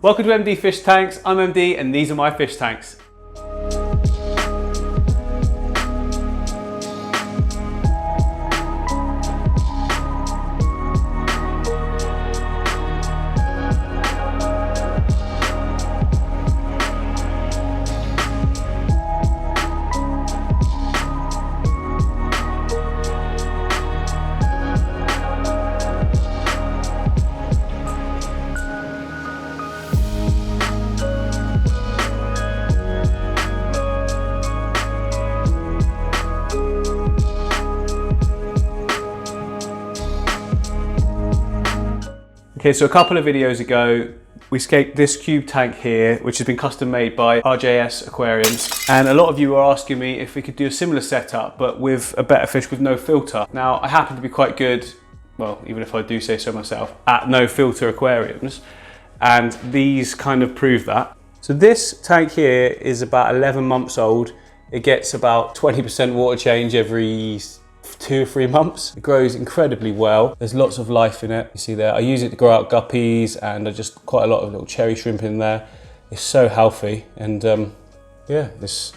Welcome to MD Fish Tanks. I'm MD and these are my fish tanks. Okay, so a couple of videos ago, we scaped this cube tank here, which has been custom made by RJS Aquariums. And a lot of you were asking me if we could do a similar setup, but with a better fish with no filter. Now, I happen to be quite good, well, even if I do say so myself, at no filter aquariums. And these kind of prove that. So this tank here is about 11 months old. It gets about 20% water change every 2 or 3 months. It grows incredibly well. There's lots of life in it. You see there, I use it to grow out guppies and I just quite a lot of little cherry shrimp in there. It's so healthy and yeah, it's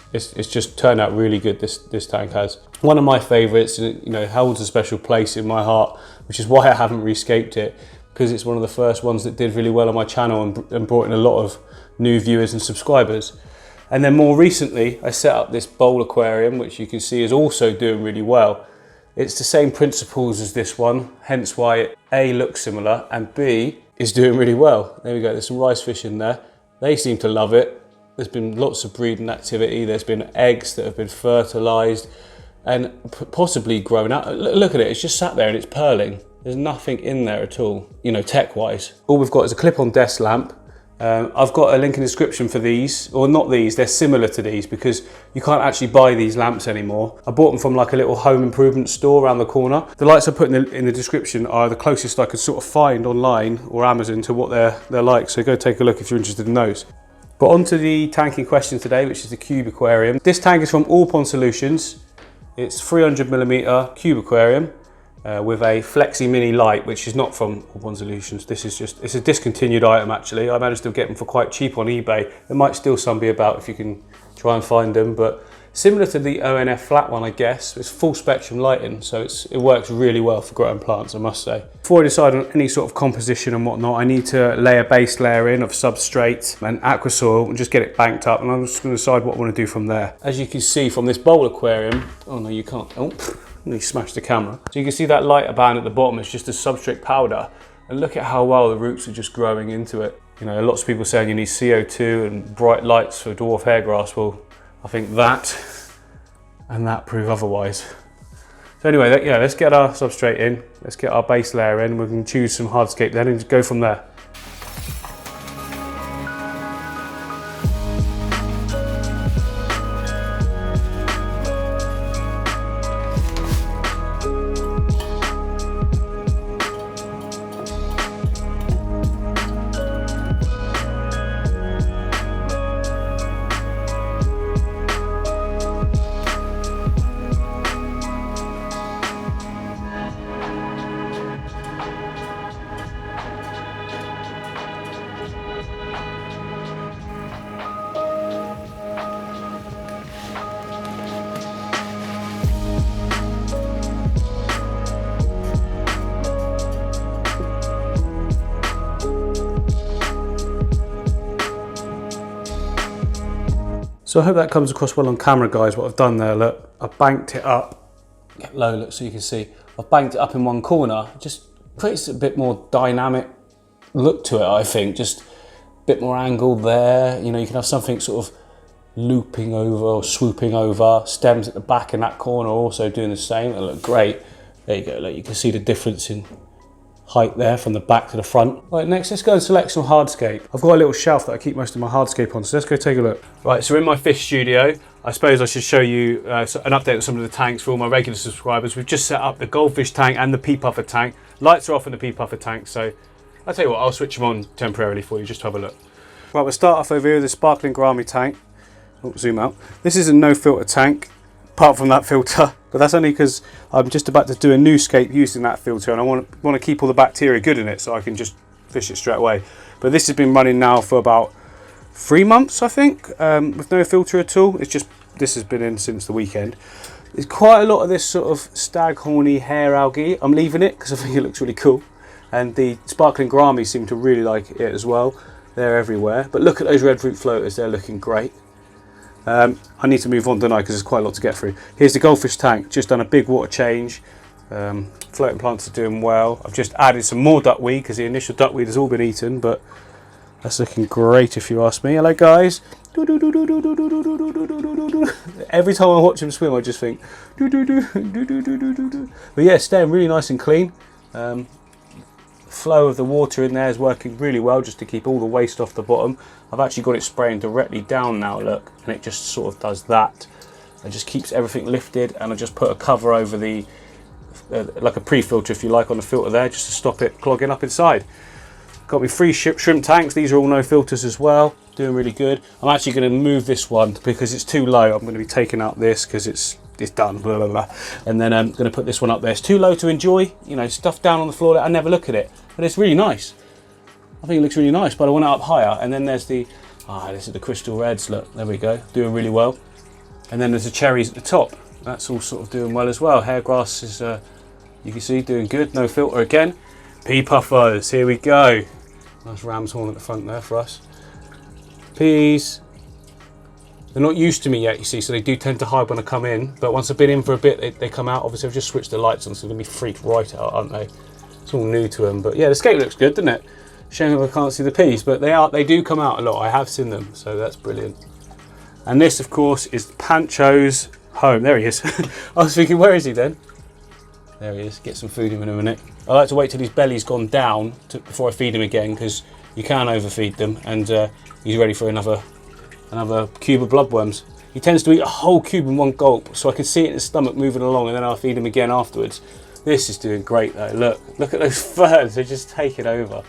just turned out really good, this tank has. One of my favorites, you know, holds a special place in my heart, which is why I haven't rescaped it, because it's one of the first ones that did really well on my channel and brought in a lot of new viewers and subscribers. And then more recently, I set up this bowl aquarium, which you can see is also doing really well. It's the same principles as this one, hence why it A, looks similar, and B, is doing really well. There we go, there's some rice fish in there. They seem to love it. There's been lots of breeding activity. There's been eggs that have been fertilized and possibly grown out. Look at it, it's just sat there and it's purling. There's nothing in there at all, you know, tech-wise. All we've got is a clip-on desk lamp. I've got a link in the description for these, or not these, they're similar to these because you can't actually buy these lamps anymore. I bought them from like a little home improvement store around the corner. The lights I put in the description are the closest I could sort of find online or Amazon to what they're like, so go take a look if you're interested in those. But onto the tank in question today, which is the Cube Aquarium. This tank is from All Pond Solutions. It's 300mm Cube Aquarium. With a Flexi Mini light, which is not from All Pond Solutions. This is just, it's a discontinued item actually. I managed to get them for quite cheap on eBay. There might still some be about if you can try and find them, but similar to the ONF flat one, I guess. It's full spectrum lighting, so it works really well for growing plants, I must say. Before I decide on any sort of composition and whatnot, I need to lay a base layer in of substrate and aqua soil and just get it banked up, and I'm just gonna decide what I wanna do from there. As you can see from this bowl aquarium, oh no, you can't, oh. He smashed the camera. So you can see that lighter band at the bottom is just a substrate powder. And look at how well the roots are just growing into it. You know, lots of people saying you need CO2 and bright lights for dwarf hairgrass. Well, I think that and that prove otherwise. So anyway, yeah, let's get our substrate in. Let's get our base layer in. We can choose some hardscape then and just go from there. So I hope that comes across well on camera, guys, what I've done there. Look, I banked it up. Get low, look, so you can see. I've banked it up in one corner. It just creates a bit more dynamic look to it, I think. Just a bit more angle there. You know, you can have something sort of looping over or swooping over. Stems at the back in that corner also doing the same. They look great. There you go, look, you can see the difference in height there from the back to the front. Right, next let's go and select some hardscape. I've got a little shelf that I keep most of my hardscape on, so let's go take a look. Right, so in my fish studio, I suppose I should show you an update on some of the tanks for all my regular subscribers. We've just set up the goldfish tank and the pea puffer tank. Lights are off in the pea puffer tank, so I'll tell you what, I'll switch them on temporarily for you just to have a look. Right, we'll start off over here with the sparkling gourami tank. Oh, zoom out. This is a no filter tank, apart from that filter, but that's only because I'm just about to do a new scape using that filter and I want to keep all the bacteria good in it so I can just fish it straight away. But But this has been running now for about 3 months, I think, with no filter at all. It's just, this has been in since the weekend. There's quite a lot of this sort of staghorny hair algae. I'm leaving it because I think it looks really cool. And the sparkling gouramis seem to really like it as well. They're everywhere. But look at those red root floaters, they're looking great. I need to move on tonight because there's quite a lot to get through. Here's the goldfish tank, just done a big water change. Floating plants are doing well. I've just added some more duckweed because the initial duckweed has all been eaten, but that's looking great if you ask me. Hello guys. Every time I watch him swim I just think but yeah, staying really nice and clean. Flow of the water in there is working really well just to keep all the waste off the bottom. I've actually got it spraying directly down now, look, and it just sort of does that. It just keeps everything lifted, and I just put a cover over the like a pre-filter if you like on the filter there, just to stop it clogging up inside. Got me 3 shrimp tanks. These are all no filters as well, doing really good. I'm actually going to move this one because it's too low. I'm going to be taking out this because it's done, blah, blah, blah. And then I'm going to put this one up there. It's too low to enjoy, you know, stuff down on the floor that I never look at it, but it's really nice. I think it looks really nice, but I want it up higher. And then there's the this is the crystal reds, look, there we go, doing really well. And then there's the cherries at the top, that's all sort of doing well as well. Hair grass is you can see doing good, no filter again. Pea puffers, here we go. Nice ram's horn at the front there for us. Peas. They're not used to me yet, you see, so they do tend to hide when I come in. But once I've been in for a bit, they come out. Obviously, I've just switched the lights on, so they're going to be freaked right out, aren't they? It's all new to them. But yeah, the skate looks good, doesn't it? Shame if I can't see the peas, but they do come out a lot. I have seen them, so that's brilliant. And this, of course, is Pancho's home. There he is. I was thinking, where is he then? There he is. Get some food in a minute. I like to wait till his belly's gone down before I feed him again, because you can overfeed them, and he's ready for another cube of bloodworms. He tends to eat a whole cube in one gulp, so I can see it in his stomach moving along, and then I'll feed him again afterwards. This is doing great though. Look at those ferns. They're just taking over.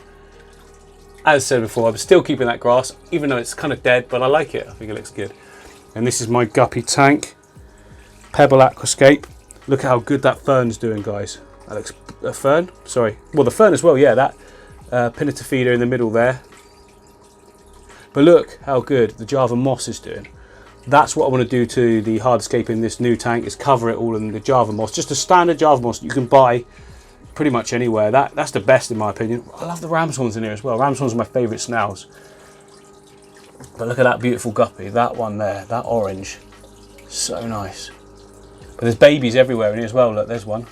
As I said before, I'm still keeping that grass, even though it's kind of dead, but I like it. I think it looks good. And this is my guppy tank, Pebble Aquascape. Look at how good that fern's doing, guys. That looks a fern. Sorry. Well, the fern as well. Yeah, that pinnator feeder in the middle there. But look how good the Java moss is doing. That's what I want to do to the hardscape in this new tank, is cover it all in the Java moss. Just a standard Java moss that you can buy pretty much anywhere. That's the best in my opinion. I love the ram's horns in here as well. Ram's horns are my favourite snails. But look at that beautiful guppy. That one there, that orange. So nice. But there's babies everywhere in here as well. Look, there's one.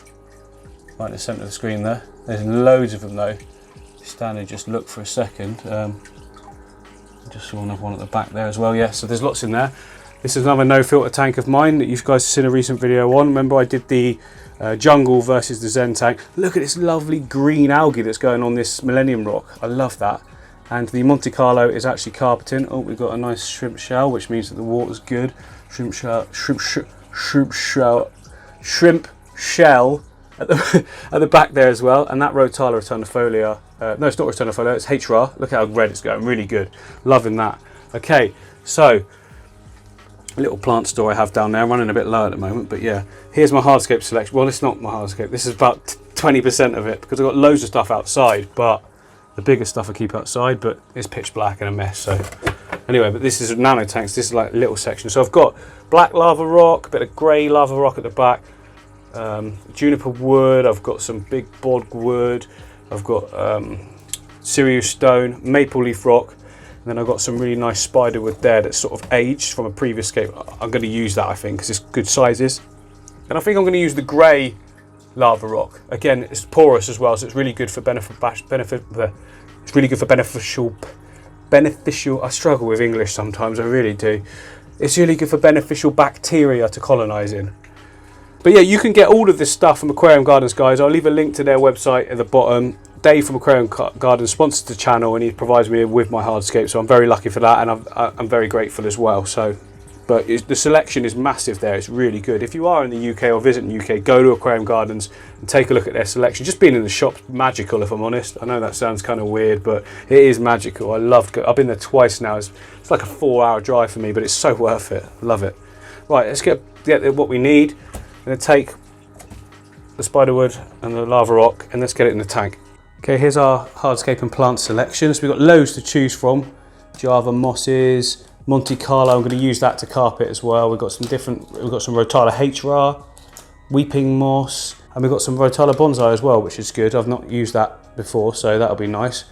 Right in the centre of the screen there. There's loads of them though. Stand and just look for a second. Just saw another one at the back there as well. Yeah, so there's lots in there. This is another no filter tank of mine that you guys have seen a recent video on. Remember I did the jungle versus the Zen tank. Look at this lovely green algae that's going on this Millennium Rock. I love that. And the Monte Carlo is actually carpeting. Oh, we've got a nice shrimp shell, which means that the water's good. Shrimp shell at the back there as well. And that Rotala returnifolia, no, it's not returnifolia, it's HRA. Look how red it's going, really good. Loving that. Okay, so a little plant store I have down there. I'm running a bit low at the moment, but yeah, here's my hardscape selection. Well, it's not my hardscape. This is about 20% of it because I've got loads of stuff outside, but the bigger stuff I keep outside, but it's pitch black and a mess. So anyway, but this is nano tanks. This is like a little section. So I've got black lava rock, a bit of grey lava rock at the back, juniper wood. I've got some big bog wood. I've got Sirius stone, maple leaf rock. And then I've got some really nice spider wood there that's sort of aged from a previous scape. I'm going to use that, I think, because it's good sizes. And I think I'm going to use the grey lava rock. Again, it's porous as well, so it's really good for it's really good for beneficial. I struggle with English sometimes, I really do. It's really good for beneficial bacteria to colonise in. But yeah, you can get all of this stuff from Aquarium Gardens, guys. I'll leave a link to their website at the bottom. Dave from Aquarium Gardens sponsors the channel, and he provides me with my hardscape, so I'm very lucky for that, and I'm very grateful as well. So, but the selection is massive there. It's really good. If you are in the UK or visiting the UK, go to Aquarium Gardens and take a look at their selection. Just being in the shop's magical, if I'm honest. I know that sounds kind of weird, but it is magical. I've been there twice now. It's like a 4-hour drive for me, but it's so worth it. Love it. Right, let's get what we need. I'm going to take the spiderwood and the lava rock, and let's get it in the tank. Okay, here's our hardscape and plant selection. So we've got loads to choose from. Java mosses, Monte Carlo, I'm going to use that to carpet as well. We've got some Rotala HRA, weeping moss, and we've got some Rotala bonsai as well, which is good. I've not used that before, so that'll be nice.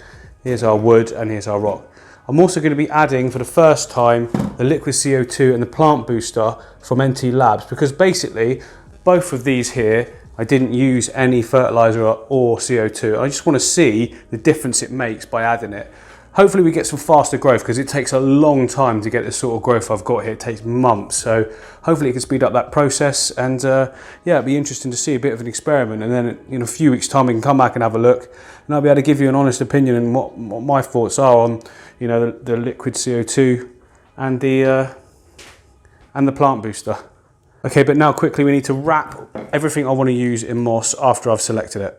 Here's our wood and here's our rock. I'm also going to be adding for the first time the liquid CO2 and the plant booster from NTLABS, because basically both of these here I didn't use any fertilizer or CO2. I just want to see the difference it makes by adding it. Hopefully we get some faster growth, because it takes a long time to get the sort of growth I've got here. It takes months, so hopefully it can speed up that process. And yeah, it'll be interesting to see a bit of an experiment, and then in a few weeks' time we can come back and have a look, and I'll be able to give you an honest opinion and what my thoughts are on, you know, the liquid CO2 and the plant booster. Okay, but now quickly we need to wrap everything I want to use in moss after I've selected it.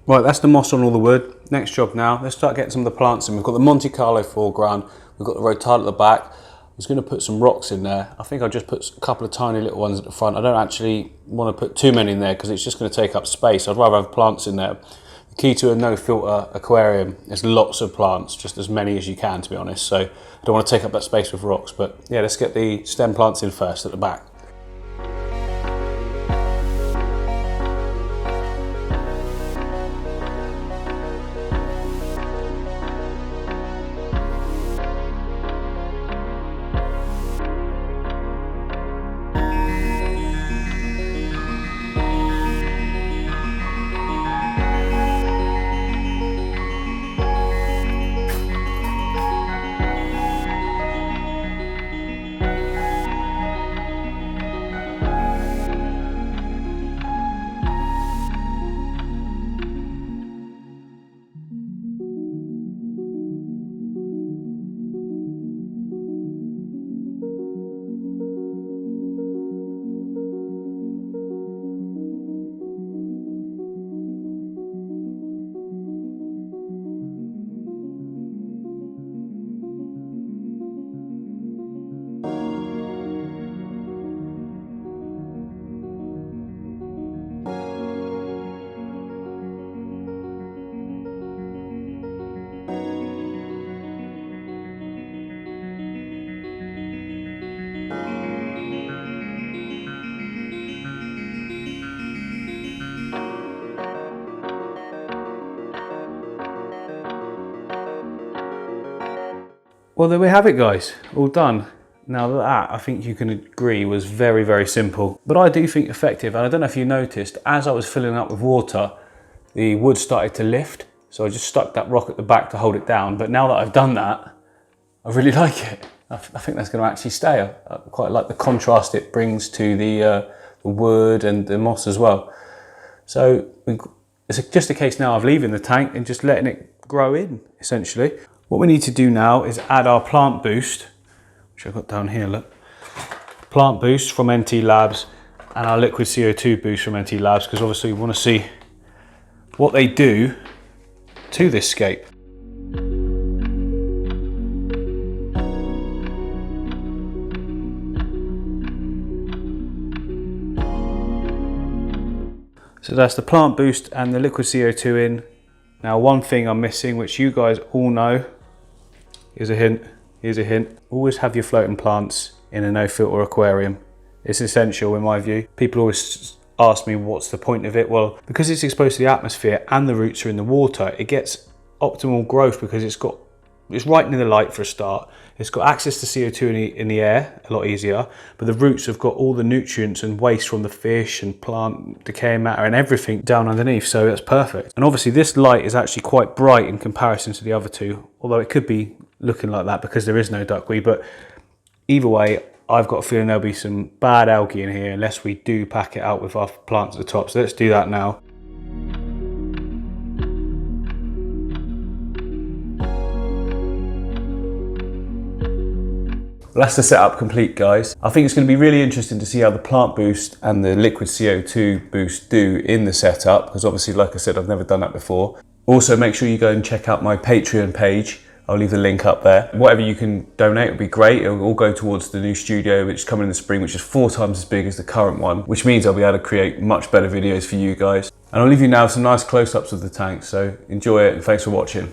Right, that's the moss on all the wood. Next job now, let's start getting some of the plants in. We've got the Monte Carlo foreground, we've got the Rotala at the back. I was going to put some rocks in there. I think I'll just put a couple of tiny little ones at the front. I don't actually want to put too many in there because it's just going to take up space. I'd rather have plants in there. The key to a no filter aquarium is lots of plants, just as many as you can, to be honest. So I don't want to take up that space with rocks, but yeah, let's get the stem plants in first at the back. Well, there we have it, guys, all done. Now that, I think you can agree, was very, very simple, but I do think effective. And I don't know if you noticed, as I was filling up with water, the wood started to lift. So I just stuck that rock at the back to hold it down. But now that I've done that, I really like it. I think that's going to actually stay. I quite like the contrast it brings to the wood and the moss as well. So it's just a case now of leaving the tank and just letting it grow in, essentially. What we need to do now is add our plant boost, which I've got down here, look. Plant boost from NTLABS and our liquid CO2 boost from NTLABS, because obviously we want to see what they do to this scape. So that's the plant boost and the liquid CO2 in. Now one thing I'm missing, which you guys all know, here's a hint, always have your floating plants in a no filter aquarium. It's essential in my view. People always ask me what's the point of it. Well, because it's exposed to the atmosphere and the roots are in the water, it gets optimal growth because it's right near the light for a start. It's got access to CO2 in the air, a lot easier, but the roots have got all the nutrients and waste from the fish and plant decaying matter and everything down underneath, so that's perfect. And obviously this light is actually quite bright in comparison to the other two, although it could be looking like that because there is no duckweed, but either way, I've got a feeling there'll be some bad algae in here unless we do pack it out with our plants at the top, so let's do that now. Well, that's the setup complete, guys. I think it's going to be really interesting to see how the plant boost and the liquid CO2 boost do in the setup, because obviously, like I said, I've never done that before. Also, make sure you go and check out my Patreon page. I'll leave the link up there. Whatever you can donate would be great. It'll all go towards the new studio, which is coming in the spring, which is 4 times as big as the current one, which means I'll be able to create much better videos for you guys. And I'll leave you now with some nice close-ups of the tank, so enjoy it and thanks for watching.